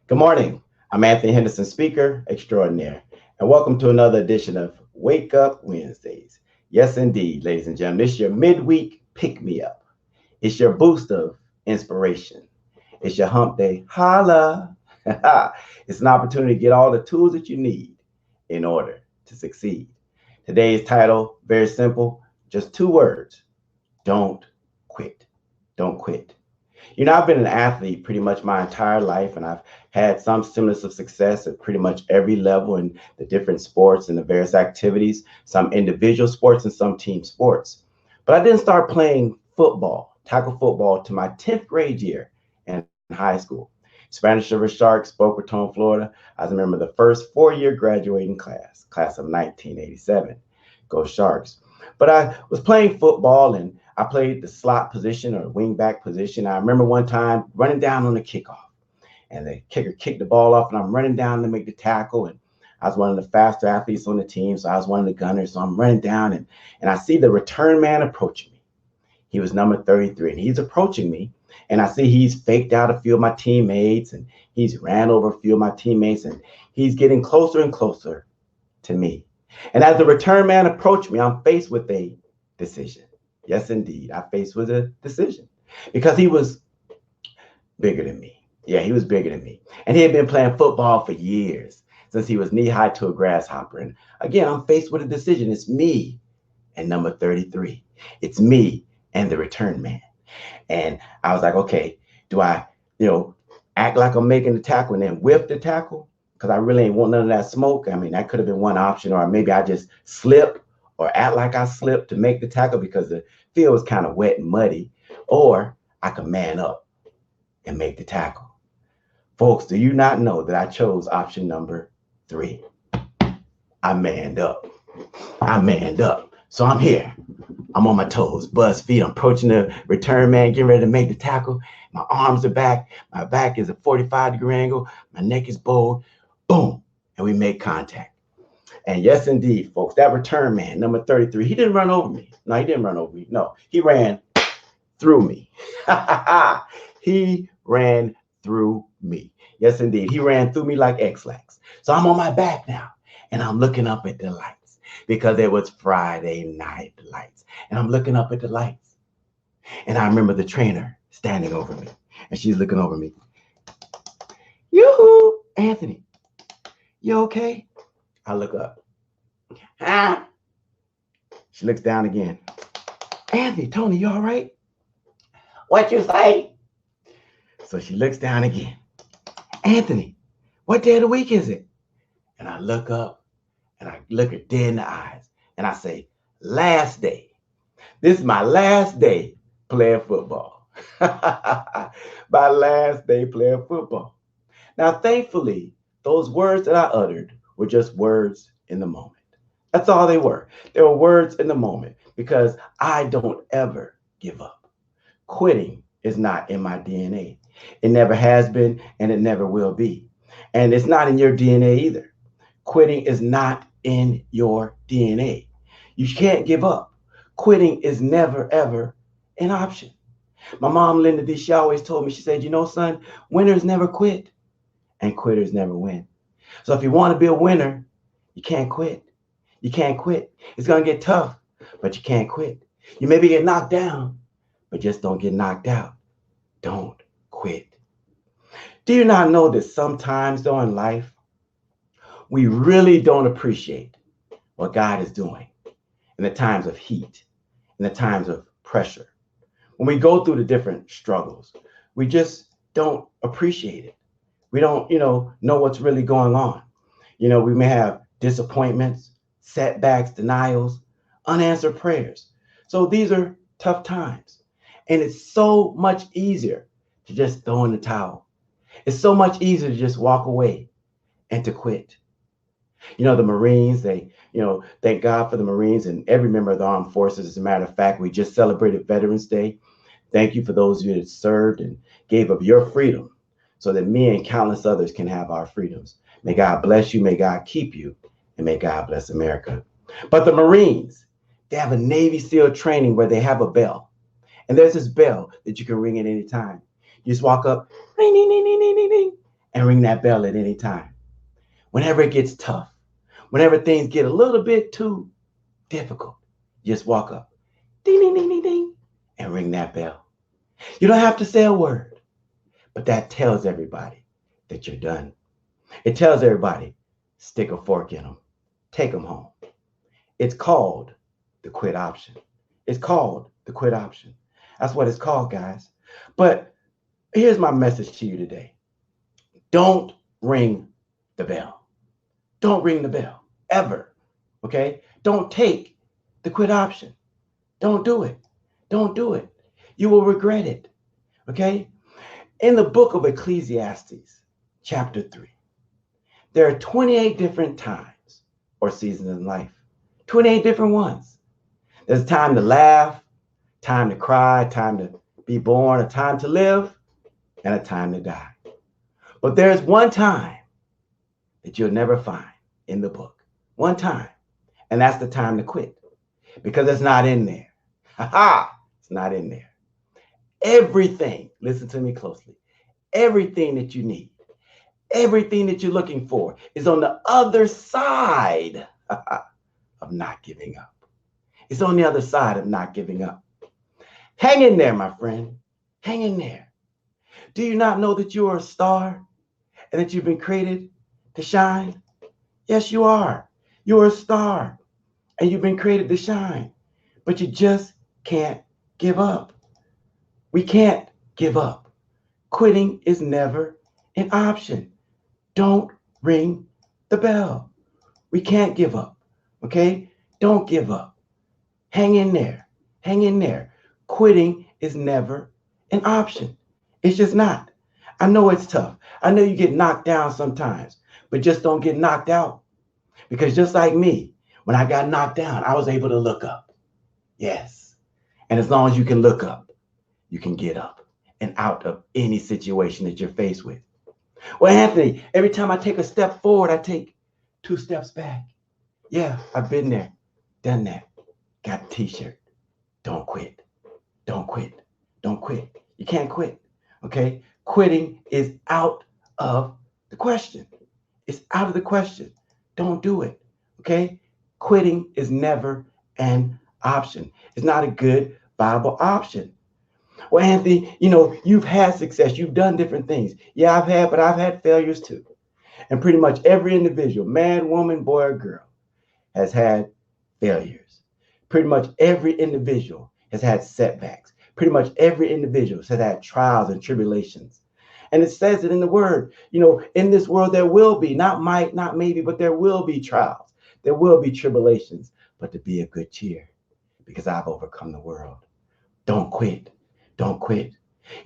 Good morning. I'm Anthony Henderson, speaker extraordinaire, and welcome to another edition of Wake Up Wednesdays. Yes, indeed, ladies and gentlemen, it's your midweek pick me up. It's your boost of inspiration. It's your hump day holla. It's an opportunity to get all the tools that you need in order to succeed. Today's title, very simple, just two words: don't quit. Don't quit. I've been an athlete pretty much my entire life, and I've had some semblance of success at pretty much every level in the different sports and the various activities, some individual sports and some team sports. But I didn't start playing football, tackle football, to my 10th grade year in high school. Spanish River Sharks, Boca Raton, Florida. I remember the first 4-year graduating class of 1987. Go Sharks. But I was playing football and I played the slot position or wing back position. I remember one time running down on the kickoff and the kicker kicked the ball off and I'm running down to make the tackle. And I was one of the faster athletes on the team. So I was one of the gunners. So I'm running down and I see the return man approaching me. He was number 33 and he's approaching me. And I see he's faked out a few of my teammates and he's ran over a few of my teammates and he's getting closer and closer to me. And as the return man approached me, I'm faced with a decision. Yes, indeed, I faced with a decision because he was bigger than me. Yeah, he was bigger than me. And he had been playing football for years, since he was knee high to a grasshopper. And again, I'm faced with a decision. It's me and number 33. It's me and the return man. And I was like, okay, do I, act like I'm making the tackle and then whiff the tackle? Because I really ain't want none of that smoke. I mean, that could have been one option, or maybe I just slip or act like I slipped to make the tackle because the field was kind of wet and muddy, or I could man up and make the tackle. Folks, do you not know that I chose option number 3? I manned up. I manned up. So I'm here. I'm on my toes, buzz feet. I'm approaching the return man, getting ready to make the tackle. My arms are back. My back is a 45-degree angle. My neck is bowed. Boom. And we make contact. And yes, indeed, folks, that return man, number 33, he didn't run over me. No, he didn't run over me. No, he ran through me. He ran through me. Yes, indeed. He ran through me like X-Lax. So I'm on my back now and I'm looking up at the lights because it was Friday night lights. And I'm looking up at the lights. And I remember the trainer standing over me and she's looking over me. Yoo-hoo, Anthony, you okay? I look up. Ah. She looks down again. Anthony, Tony, you all right? What you say? So she looks down again. Anthony, what day of the week is it? And I look up and I look her dead in the eyes and I say, last day. This is my last day playing football. My last day playing football. Now, thankfully, those words that I uttered were just words in the moment. That's all they were. They were words in the moment because I don't ever give up. Quitting is not in my DNA. It never has been and it never will be. And it's not in your DNA either. Quitting is not in your DNA. You can't give up. Quitting is never, ever an option. My mom, Linda D, she always told me, she said, son, winners never quit and quitters never win. So if you want to be a winner, you can't quit. You can't quit. It's going to get tough, but you can't quit. You maybe get knocked down, but just don't get knocked out. Don't quit. Do you not know that sometimes, though, in life, we really don't appreciate what God is doing in the times of heat, in the times of pressure? When we go through the different struggles, we just don't appreciate it. We don't, know what's really going on. We may have disappointments, setbacks, denials, unanswered prayers. So these are tough times. And it's so much easier to just throw in the towel. It's so much easier to just walk away and to quit. The Marines, thank God for the Marines and every member of the armed forces. As a matter of fact, we just celebrated Veterans Day. Thank you for those of you that served and gave up your freedom so that me and countless others can have our freedoms. May God bless you, may God keep you, and may God bless America. But the Marines, they have a Navy SEAL training where they have a bell. And there's this bell that you can ring at any time. You just walk up, ring, ding, ding, ding, ding, ding, ding, and ring that bell at any time. Whenever it gets tough, whenever things get a little bit too difficult, just walk up, ding, ding, ding, ding, ding, and ring that bell. You don't have to say a word, but that tells everybody that you're done. It tells everybody, stick a fork in them, take them home. It's called the quit option. It's called the quit option. That's what it's called, guys. But here's my message to you today. Don't ring the bell. Don't ring the bell, ever. Okay? Don't take the quit option. Don't do it. Don't do it. You will regret it. Okay? In the book of Ecclesiastes, chapter 3, there are 28 different times or seasons in life. 28 different ones. There's a time to laugh, time to cry, time to be born, a time to live, and a time to die. But there's one time that you'll never find in the book. One time. And that's the time to quit. Because it's not in there. It's not in there. Everything, listen to me closely, everything that you need, everything that you're looking for is on the other side of not giving up. It's on the other side of not giving up. Hang in there, my friend. Hang in there. Do you not know that you are a star and that you've been created to shine? Yes, you are. You're a star and you've been created to shine, but you just can't give up. We can't give up. Quitting is never an option. Don't ring the bell. We can't give up. Okay? Don't give up. Hang in there. Hang in there. Quitting is never an option. It's just not. I know it's tough. I know you get knocked down sometimes, but just don't get knocked out. Because just like me, when I got knocked down, I was able to look up. Yes. And as long as you can look up, you can get up and out of any situation that you're faced with. Well, Anthony, every time I take a step forward, I take 2 steps back. Yeah, I've been there, done that. Got a t-shirt. Don't quit. Don't quit. Don't quit. You can't quit. Okay? Quitting is out of the question. It's out of the question. Don't do it. Okay? Quitting is never an option. It's not a good, viable option. Well, Anthony, you've had success. You've done different things. Yeah, but I've had failures too. And pretty much every individual, man, woman, boy, or girl, has had failures. Pretty much every individual has had setbacks. Pretty much every individual has had trials and tribulations. And it says it in the word, in this world there will be, not might, not maybe, but there will be trials. There will be tribulations, but to be of good cheer because I've overcome the world. Don't quit. Don't quit.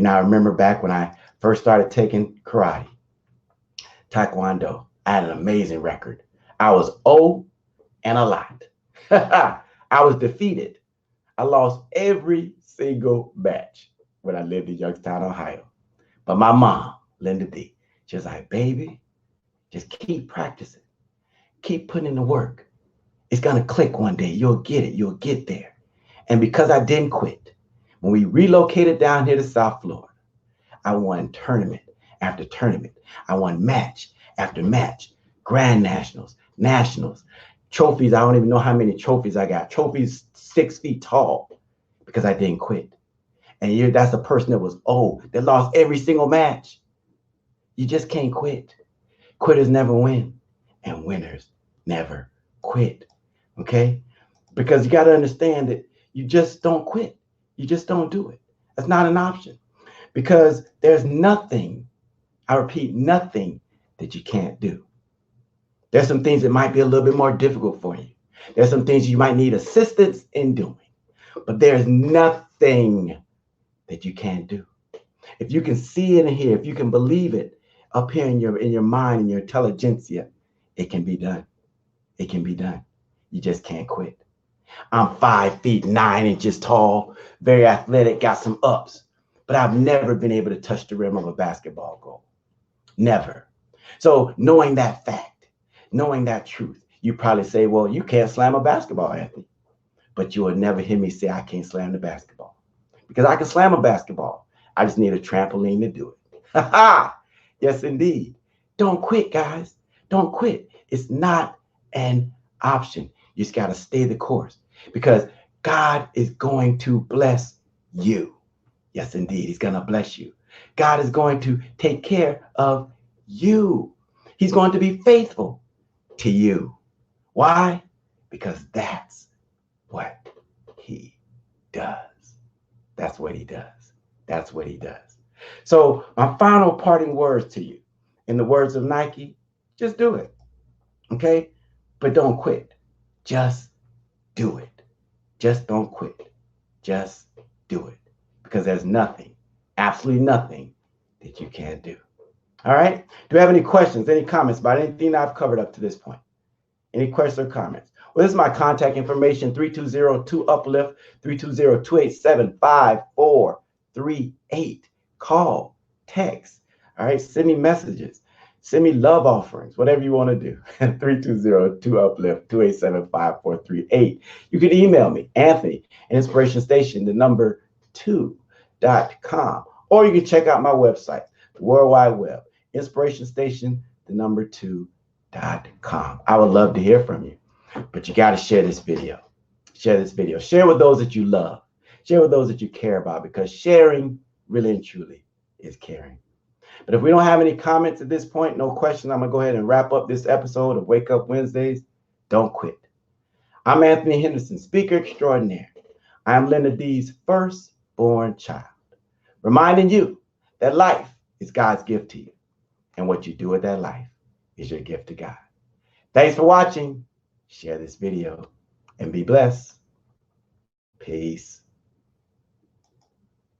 I remember back when I first started taking karate, taekwondo, I had an amazing record. I was 0 and a lot. I was defeated. I lost every single match when I lived in Youngstown, Ohio. But my mom, Linda D, she was like, baby, just keep practicing. Keep putting in the work. It's going to click one day. You'll get it. You'll get there. And because I didn't quit, when we relocated down here to South Florida, I won tournament after tournament. I won match after match, grand nationals, trophies. I don't even know how many trophies I got. Trophies 6 feet tall because I didn't quit. And that's a person that was that lost every single match. You just can't quit. Quitters never win, and winners never quit. Okay? Because you got to understand that you just don't quit. You just don't do it. That's not an option. Because there's nothing, I repeat, nothing that you can't do. There's some things that might be a little bit more difficult for you. There's some things you might need assistance in doing. But there's nothing that you can't do. If you can see it and hear, if you can believe it up here in your mind, in your intelligentsia, it can be done. It can be done. You just can't quit. I'm 5 feet 9 inches tall, very athletic, got some ups, but I've never been able to touch the rim of a basketball goal. Never. So knowing that fact, knowing that truth, you probably say, well, you can't slam a basketball, Anthony. But you will never hear me say I can't slam the basketball. Because I can slam a basketball. I just need a trampoline to do it. Yes, indeed. Don't quit, guys. Don't quit. It's not an option. You just got to stay the course because God is going to bless you. Yes, indeed. He's going to bless you. God is going to take care of you. He's going to be faithful to you. Why? Because that's what he does. That's what he does. That's what he does. So, my final parting words to you, in the words of Nike, just do it. Okay? But don't quit. Just do it. Just don't quit. Just do it. Because there's nothing, absolutely nothing that you can't do. All right? Do you have any questions, any comments about anything I've covered up to this point? Any questions or comments? Well, this is my contact information, 320-2UPLIFT, 320-287-5438. Call, text, all right? Send me messages. Send me love offerings, whatever you want to do. 320-2UPLIFT, 287-5438. You can email me, Anthony, Inspiration Station, the number 2.com. Or you can check out my website, the World Wide Web, Inspiration Station, the number 2.com. I would love to hear from you, but you got to share this video. Share this video. Share with those that you love. Share with those that you care about, because sharing really and truly is caring. But if we don't have any comments at this point, no questions, I'm going to go ahead and wrap up this episode of Wake Up Wednesdays. Don't quit. I'm Anthony Henderson, speaker extraordinaire. I am Linda D's firstborn child, reminding you that life is God's gift to you, and what you do with that life is your gift to God. Thanks for watching. Share this video and be blessed. Peace.